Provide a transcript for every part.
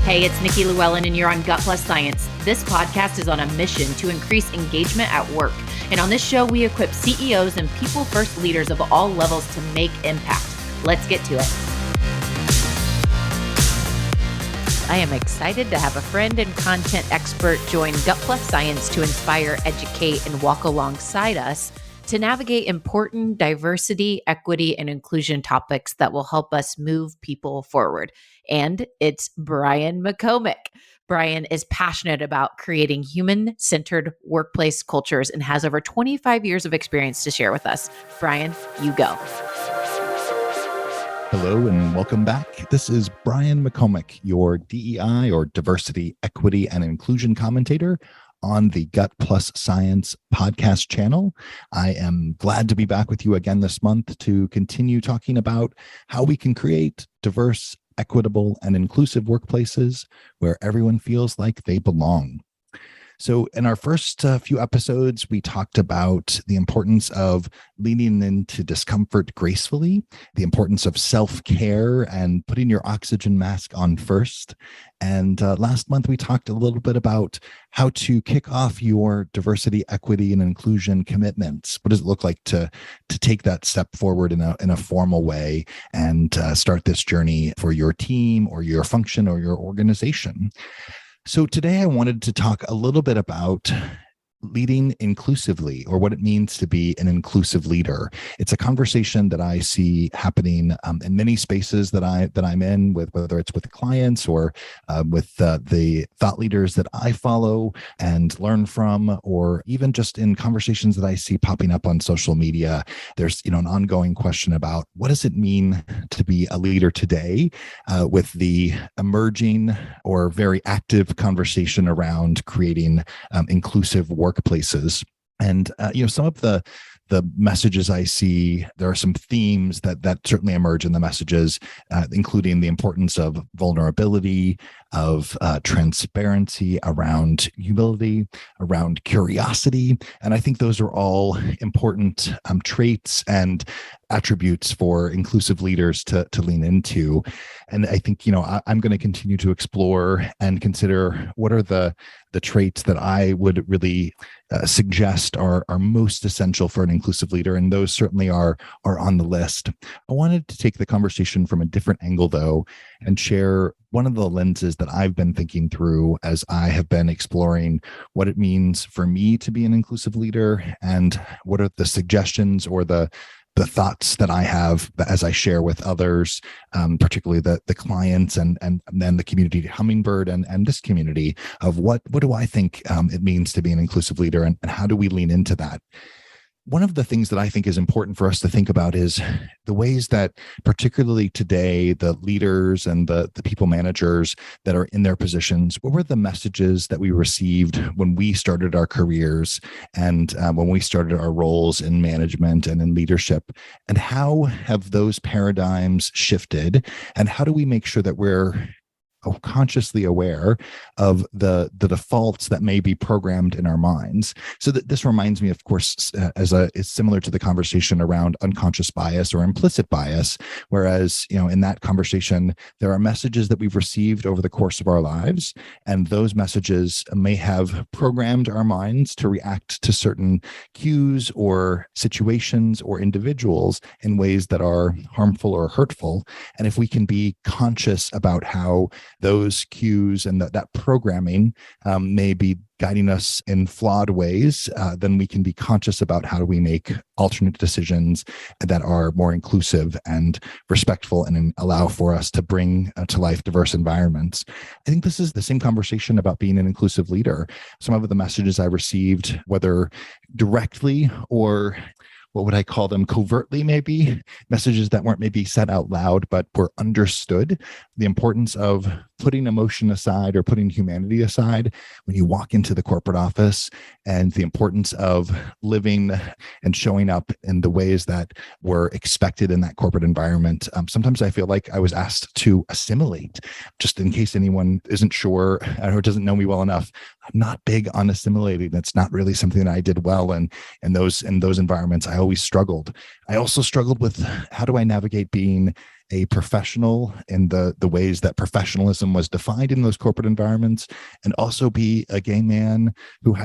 Hey, it's Nikki Llewellyn, and you're on Gut Plus Science. This podcast is on a mission to increase engagement at work. And on this show, we equip CEOs and people-first leaders of all levels to make impact. Let's get to it. I am excited to have a friend and content expert join Gut Plus Science to inspire, educate, and walk alongside us to navigate important diversity, equity, and inclusion topics that will help us move people forward. And it's Brian McComak. Brian is passionate about creating human-centered workplace cultures and has over 25 years of experience to share with us. Brian, you go. Hello and welcome back. This is Brian McComak, your DEI or Diversity, Equity, and Inclusion commentator on the Gut Plus Science podcast channel. I am glad to be back with you again this month to continue talking about how we can create diverse, equitable, and inclusive workplaces where everyone feels like they belong. So in our first few episodes, we talked about the importance of leaning into discomfort gracefully, the importance of self-care and putting your oxygen mask on first. And last month, we talked a little bit about how to kick off your diversity, equity, and inclusion commitments. What does it look like to take that step forward in a formal way and start this journey for your team or your function or your organization? So today I wanted to talk a little bit about leading inclusively, or what it means to be an inclusive leader. It's a conversation that I see happening in many spaces that I'm in, with whether it's with clients or with the thought leaders that I follow and learn from, or even just in conversations that I see popping up on social media. There's an ongoing question about what does it mean to be a leader today, with the emerging or very active conversation around creating inclusive workplaces. And some of the messages I see, there are some themes that certainly emerge in the messages, including the importance of vulnerability, of transparency, around humility, around curiosity. And I think those are all important traits and attributes for inclusive leaders to lean into. And I think, I'm going to continue to explore and consider what are the traits that I would really suggest are most essential for an inclusive leader. And those certainly are on the list. I wanted to take the conversation from a different angle, though, and share one of the lenses that I've been thinking through as I have been exploring what it means for me to be an inclusive leader, and what are the suggestions or the thoughts that I have as I share with others, particularly the clients and then the community, Hummingbird and this community, of what do I think it means to be an inclusive leader, and how do we lean into that? One of the things that I think is important for us to think about is the ways that, particularly today, the leaders and the people managers that are in their positions, what were the messages that we received when we started our careers and when we started our roles in management and in leadership? And how have those paradigms shifted? And how do we make sure that we're consciously aware of the defaults that may be programmed in our minds? So that this reminds me, of course, it's similar to the conversation around unconscious bias or implicit bias, whereas, in that conversation, there are messages that we've received over the course of our lives, and those messages may have programmed our minds to react to certain cues or situations or individuals in ways that are harmful or hurtful. And if we can be conscious about how those cues and that programming may be guiding us in flawed ways, then we can be conscious about how do we make alternate decisions that are more inclusive and respectful and allow for us to bring to life diverse environments. I think this is the same conversation about being an inclusive leader. Some of the messages I received, whether directly or what would I call them, covertly, maybe messages that weren't maybe said out loud, but were understood, the importance of putting emotion aside or putting humanity aside when you walk into the corporate office, and the importance of living and showing up in the ways that were expected in that corporate environment. Sometimes I feel like I was asked to assimilate. Just in case anyone isn't sure or doesn't know me well enough, I'm not big on assimilating. That's not really something that I did well. And in those environments, I always struggled. I also struggled with, how do I navigate being a professional in the ways that professionalism was defined in those corporate environments, and also be a gay man who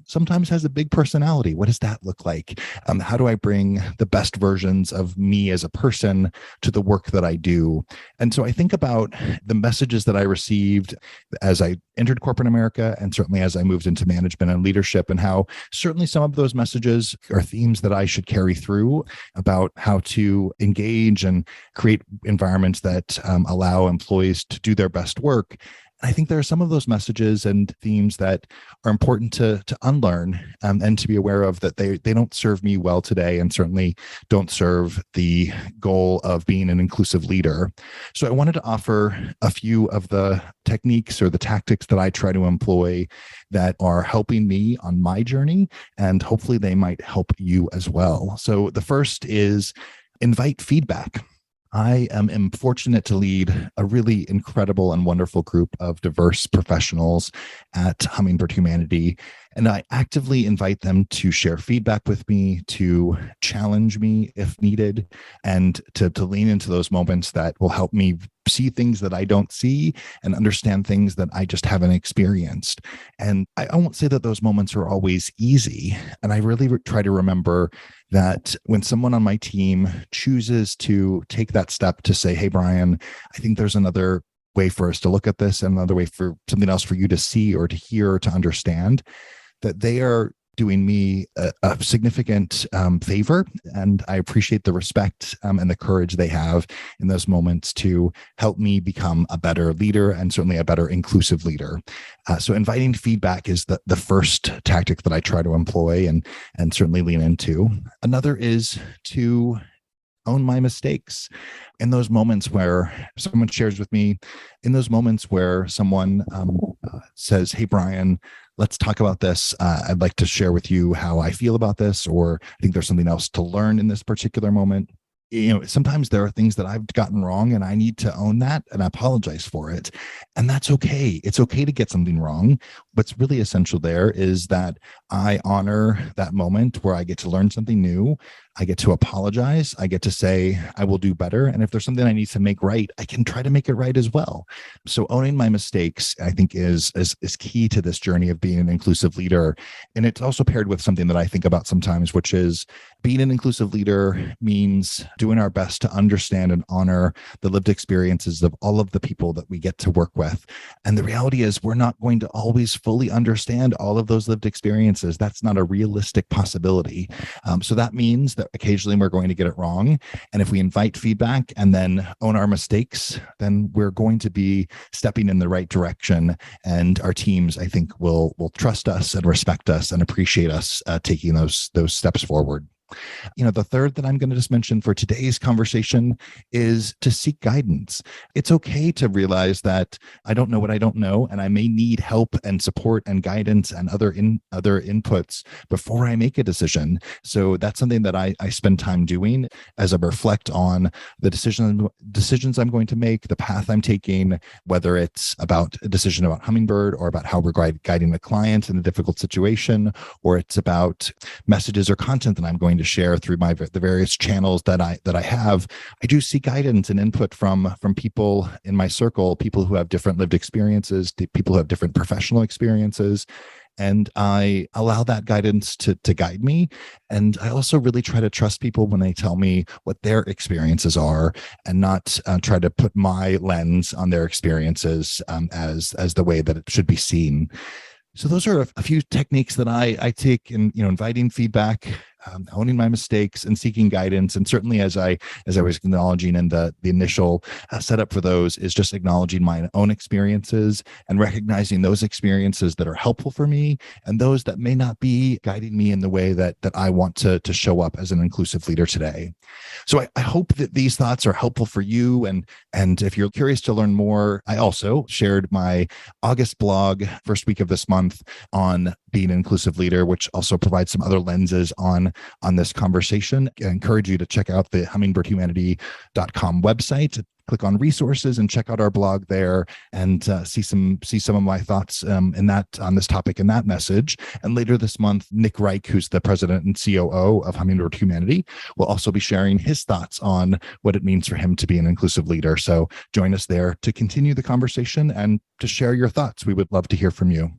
sometimes has a big personality. What does that look like? How do I bring the best versions of me as a person to the work that I do? And so I think about the messages that I received as I entered corporate America, and certainly as I moved into management and leadership, and how certainly some of those messages are themes that I should carry through about how to engage and create environments that allow employees to do their best work. I think there are some of those messages and themes that are important to unlearn, and to be aware of, that they don't serve me well today, and certainly don't serve the goal of being an inclusive leader. So I wanted to offer a few of the techniques or the tactics that I try to employ that are helping me on my journey, and hopefully they might help you as well. So the first is invite feedback. I am fortunate to lead a really incredible and wonderful group of diverse professionals at Hummingbird Humanity, and I actively invite them to share feedback with me, to challenge me if needed, and to lean into those moments that will help me see things that I don't see and understand things that I just haven't experienced. And I won't say that those moments are always easy. And I really try to remember that when someone on my team chooses to take that step to say, hey, Brian, I think there's another way for us to look at this, and another way for something else for you to see or to hear or to understand, that they are doing me a significant favor. And I appreciate the respect and the courage they have in those moments to help me become a better leader, and certainly a better inclusive leader. So inviting feedback is the first tactic that I try to employ and certainly lean into. Another is to own my mistakes. In those moments where someone shares with me, in those moments where someone says, hey, Brian, let's talk about this. I'd like to share with you how I feel about this, or I think there's something else to learn in this particular moment. Sometimes there are things that I've gotten wrong, and I need to own that and apologize for it. And that's okay. It's okay to get something wrong. What's really essential there is that I honor that moment where I get to learn something new. I get to apologize. I get to say, I will do better. And if there's something I need to make right, I can try to make it right as well. So owning my mistakes, I think, is key to this journey of being an inclusive leader. And it's also paired with something that I think about sometimes, which is being an inclusive leader means doing our best to understand and honor the lived experiences of all of the people that we get to work with. And the reality is, we're not going to always fully understand all of those lived experiences. That's not a realistic possibility. So that means that occasionally we're going to get it wrong. And if we invite feedback and then own our mistakes, then we're going to be stepping in the right direction. And our teams, I think, will trust us and respect us and appreciate us taking those steps forward. The third that I'm going to just mention for today's conversation is to seek guidance. It's okay to realize that I don't know what I don't know, and I may need help and support and guidance and other inputs before I make a decision. So that's something that I spend time doing as I reflect on the decisions I'm going to make, the path I'm taking, whether it's about a decision about Hummingbird, or about how we're guiding the client in a difficult situation, or it's about messages or content that I'm going to share through the various channels that I have. I do see guidance and input from people in my circle, people who have different lived experiences, people who have different professional experiences. And I allow that guidance to guide me. And I also really try to trust people when they tell me what their experiences are, and not try to put my lens on their experiences as the way that it should be seen. So those are a few techniques that I take in, inviting feedback, owning my mistakes, and seeking guidance. And certainly, as I was acknowledging in the initial setup for those, is just acknowledging my own experiences and recognizing those experiences that are helpful for me, and those that may not be guiding me in the way that I want to show up as an inclusive leader today. So I hope that these thoughts are helpful for you. And if you're curious to learn more, I also shared my August blog first week of this month on being an inclusive leader, which also provides some other lenses on on this conversation. I encourage you to check out the hummingbirdhumanity.com website. Click on resources and check out our blog there, and see some of my thoughts on this topic in that message. And later this month, Nick Reich, who's the president and COO of Hummingbird Humanity, will also be sharing his thoughts on what it means for him to be an inclusive leader. So join us there to continue the conversation and to share your thoughts. We would love to hear from you.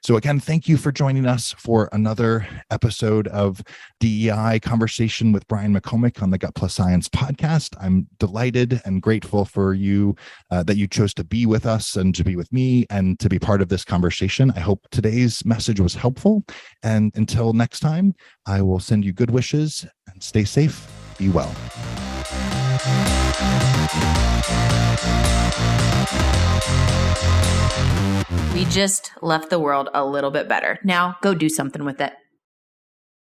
So again, thank you for joining us for another episode of DEI Conversation with Brian McComak on the Gut Plus Science podcast. I'm delighted and grateful for you that you chose to be with us and to be with me and to be part of this conversation. I hope today's message was helpful. And until next time, I will send you good wishes and stay safe. Be well. We just left the world a little bit better. Now go do something with it.